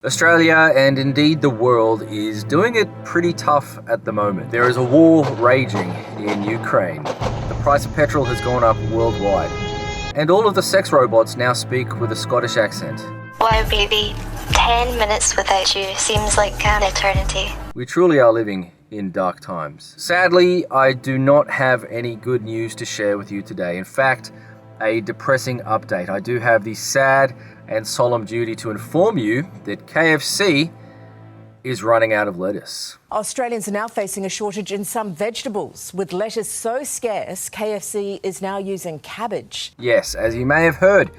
Australia, and indeed the world, is doing it pretty tough at the moment. There is a war raging in Ukraine. The price of petrol has gone up worldwide. And all of the sex robots now speak with a Scottish accent. Wow, baby. 10 minutes without you seems like an eternity. We truly are living in dark times. Sadly, I do not have any good news to share with you today. In fact, a depressing update. I do have the sad and solemn duty to inform you that KFC is running out of lettuce. Australians are now facing a shortage in some vegetables. With lettuce so scarce, KFC is now using cabbage. Yes, as you may have heard,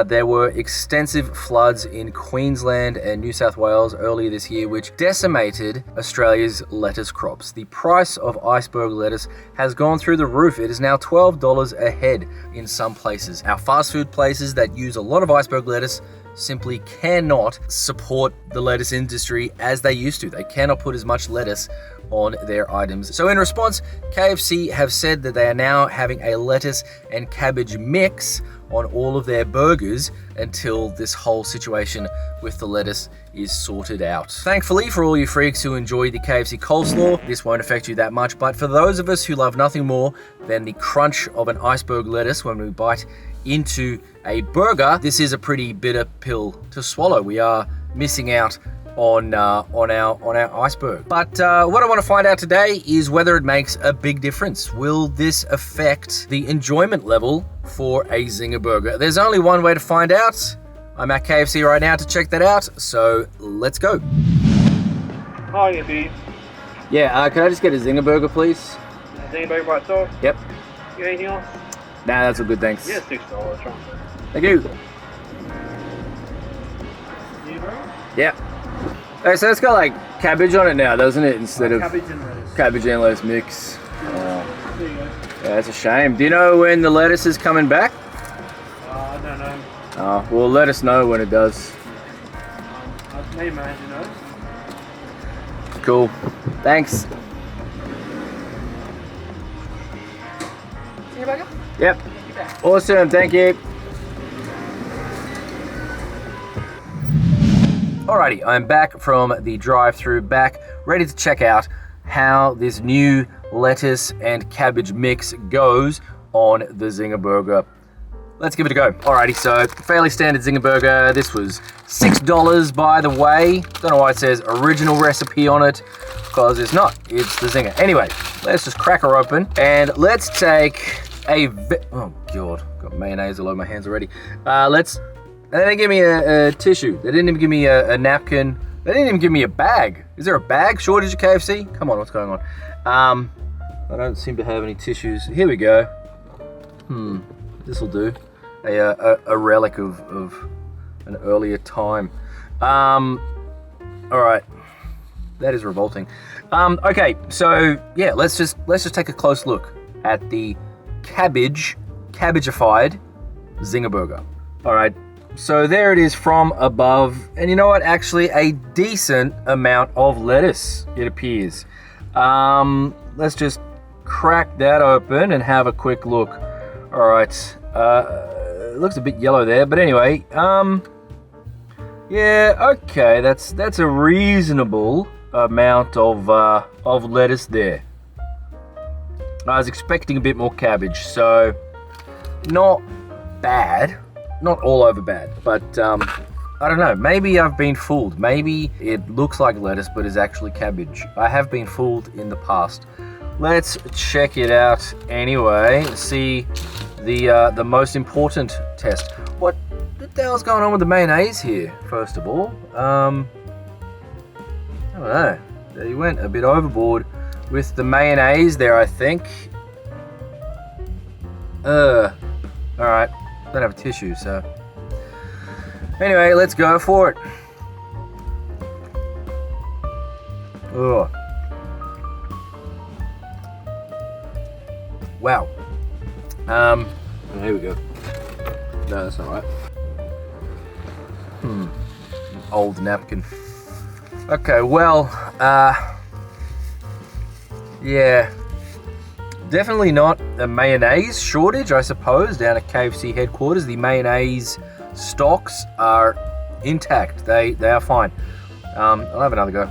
there were extensive floods in Queensland and New South Wales earlier this year, which decimated Australia's lettuce crops. The price of iceberg lettuce has gone through the roof. It is now $12 a head in some places. Our fast food places that use a lot of iceberg lettuce simply cannot support the lettuce industry as they used to. They cannot put as much lettuce on their items. So in response, KFC have said that they are now having a lettuce and cabbage mix on all of their burgers until this whole situation with the lettuce is sorted out. Thankfully, for all you freaks who enjoy the KFC coleslaw, this won't affect you that much, but for those of us who love nothing more than the crunch of an iceberg lettuce when we bite into a burger, this is a pretty bitter pill to swallow. We are missing out on our iceberg. But what I want to find out today is whether it makes a big difference. Will this affect the enjoyment level for a Zinger burger? There's only one way to find out. I'm at KFC right now to check that out, so let's go. Hi, dude. Yeah, can I just get a Zinger burger, please? Zinger burger by itself? Yep. You got anything else? Nah, that's all good, thanks. Yeah, $6. Try. Thank you. Yeah. Okay, so it's got like cabbage on it now, doesn't it? Instead of cabbage and lettuce. Cabbage and lettuce mix. There you go. Yeah, that's a shame. Do you know when the lettuce is coming back? I don't know. Oh, well, let us know when it does. Maybe manager knows. Cool. Thanks. See you back up? Yep. Awesome. Thank you. Alrighty, I'm back from the drive-thru, back ready to check out how this new lettuce and cabbage mix goes on the Zinger burger. Let's give it a go. Alrighty, so fairly standard Zinger burger. This was $6, by the way. Don't know why it says original recipe on it, because it's not. It's the Zinger. Anyway, let's just crack her open and let's take a oh god, got mayonnaise all over my hands already. They didn't give me a tissue. They didn't even give me a napkin. They didn't even give me a bag. Is there a bag shortage at KFC? Come on, what's going on? I don't seem to have any tissues. Here we go. This'll do. A relic of an earlier time. All right. That is revolting. Okay, so yeah, let's just take a close look at the cabbagified Zinger burger. All right. So there it is from above, and you know what? Actually, a decent amount of lettuce, it appears. Let's just crack that open and have a quick look. All right, it looks a bit yellow there, but anyway, yeah, okay, that's a reasonable amount of lettuce there. I was expecting a bit more cabbage, so not bad. Not all over bad, but I don't know. Maybe I've been fooled. Maybe it looks like lettuce, but is actually cabbage. I have been fooled in the past. Let's check it out anyway. See the most important test. What the hell's going on with the mayonnaise here? First of all, I don't know. They went a bit overboard with the mayonnaise there, I think. All right. Don't have a tissue, so anyway, let's go for it. Oh, wow. Here we go. No, that's not right. An old napkin. Okay, well, yeah. Definitely not a mayonnaise shortage, I suppose, down at KFC headquarters. The mayonnaise stocks are intact. They are fine. I'll have another go.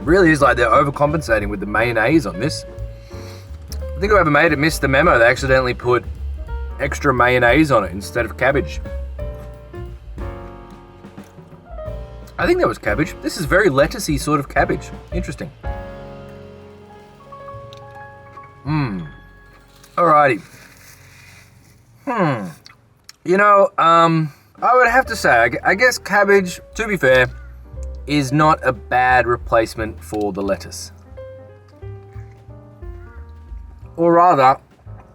Really is like they're overcompensating with the mayonnaise on this. I think whoever made it missed the memo. They accidentally put extra mayonnaise on it instead of cabbage. I think that was cabbage. This is very lettucey sort of cabbage. Interesting. Alrighty. You know, I would have to say, I guess cabbage, to be fair, is not a bad replacement for the lettuce. Or rather,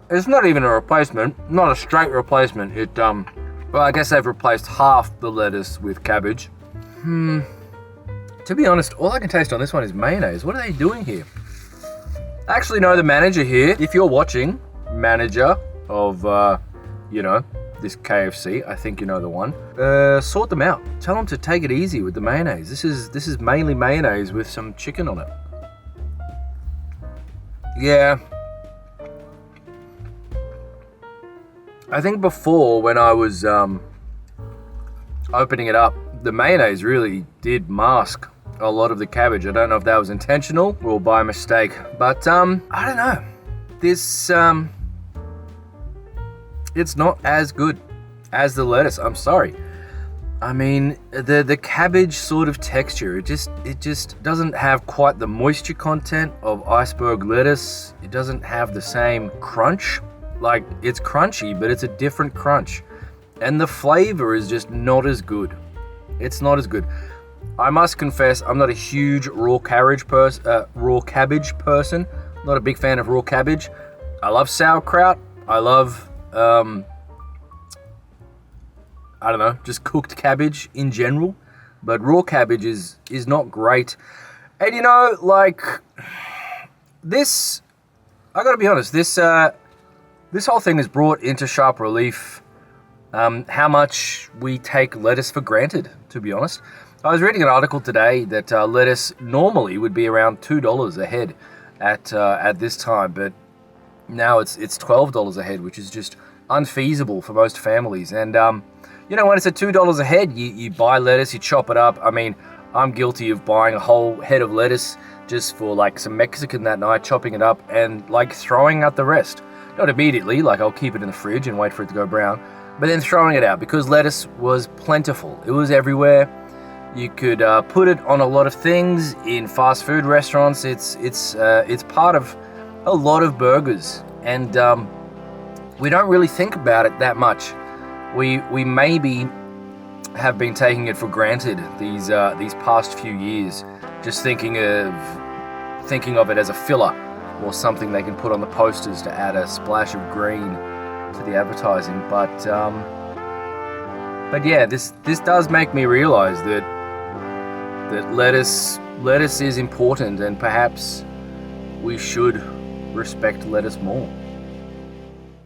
it's not even a replacement, not a straight replacement. Well, I guess they've replaced half the lettuce with cabbage. To be honest, all I can taste on this one is mayonnaise. What are they doing here? I actually know the manager here. If you're watching, manager of, this KFC, I think you know the one. Sort them out. Tell them to take it easy with the mayonnaise. This is mainly mayonnaise with some chicken on it. Yeah. I think before, when I was opening it up, the mayonnaise really did mask a lot of the cabbage. I don't know if that was intentional or by mistake, but I don't know. This it's not as good as the lettuce. I'm sorry. I mean, the cabbage sort of texture, it just doesn't have quite the moisture content of iceberg lettuce. It doesn't have the same crunch. Like, it's crunchy, but it's a different crunch. And the flavor is just not as good. It's not as good. I must confess, I'm not a huge raw cabbage person. Not a big fan of raw cabbage. I love sauerkraut. I love, I don't know, just cooked cabbage in general. But raw cabbage is not great. And you know, like, this, I gotta be honest, this whole thing has brought into sharp relief how much we take lettuce for granted, to be honest. I was reading an article today that lettuce normally would be around $2 a head at this time, but now it's $12 a head, which is just unfeasible for most families. And you know, when it's at $2 a head, you buy lettuce, you chop it up. I mean, I'm guilty of buying a whole head of lettuce just for like some Mexican that night, chopping it up and like throwing out the rest. Not immediately, like I'll keep it in the fridge and wait for it to go brown, but then throwing it out because lettuce was plentiful. It was everywhere. You could put it on a lot of things in fast food restaurants. It's part of a lot of burgers, and we don't really think about it that much. We maybe have been taking it for granted these past few years, just thinking of it as a filler or something they can put on the posters to add a splash of green to the advertising. But yeah, this does make me realize that lettuce is important, and perhaps we should respect lettuce more.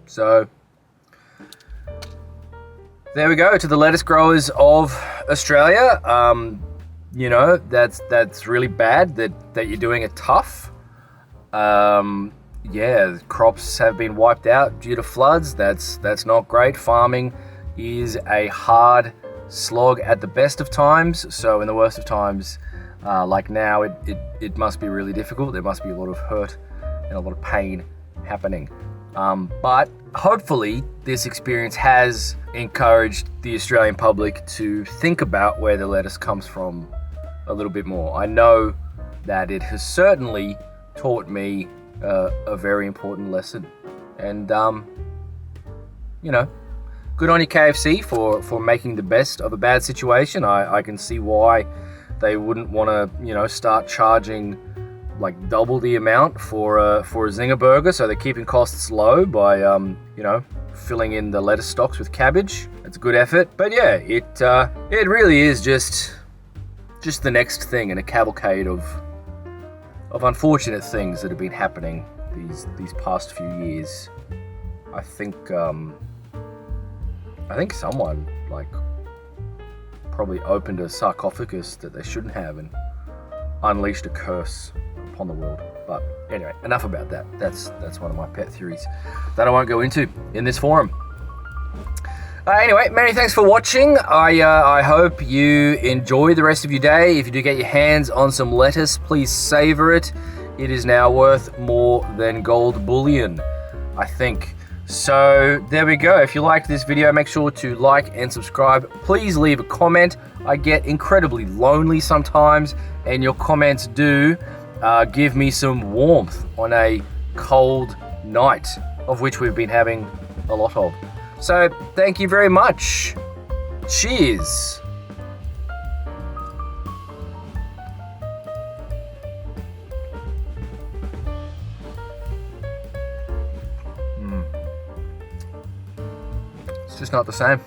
So there we go, to the lettuce growers of Australia. You know, that's really bad that you're doing it tough. Yeah, crops have been wiped out due to floods. That's not great. Farming is a hard slog at the best of times. So in the worst of times, like now, it must be really difficult. There must be a lot of hurt and a lot of pain happening. But hopefully this experience has encouraged the Australian public to think about where the lettuce comes from a little bit more. I know that it has certainly taught me a very important lesson. And, you know, good on you, KFC, for making the best of a bad situation. I can see why they wouldn't want to, you know, start charging like double the amount for a Zinger burger, so they're keeping costs low by you know, filling in the lettuce stocks with cabbage. It's a good effort, but yeah, it really is just the next thing in a cavalcade of unfortunate things that have been happening these past few years. I think someone like probably opened a sarcophagus that they shouldn't have and unleashed a curse upon the world. But anyway, enough about that. That's one of my pet theories that I won't go into in this forum. Anyway, many thanks for watching. I hope you enjoy the rest of your day. If you do get your hands on some lettuce, please savor it. It is now worth more than gold bullion, I think. So there we go. If you liked this video, make sure to like and subscribe. Please leave a comment. I get incredibly lonely sometimes, and your comments do give me some warmth on a cold night, of which we've been having a lot of. So thank you very much. Cheers. It's just not the same.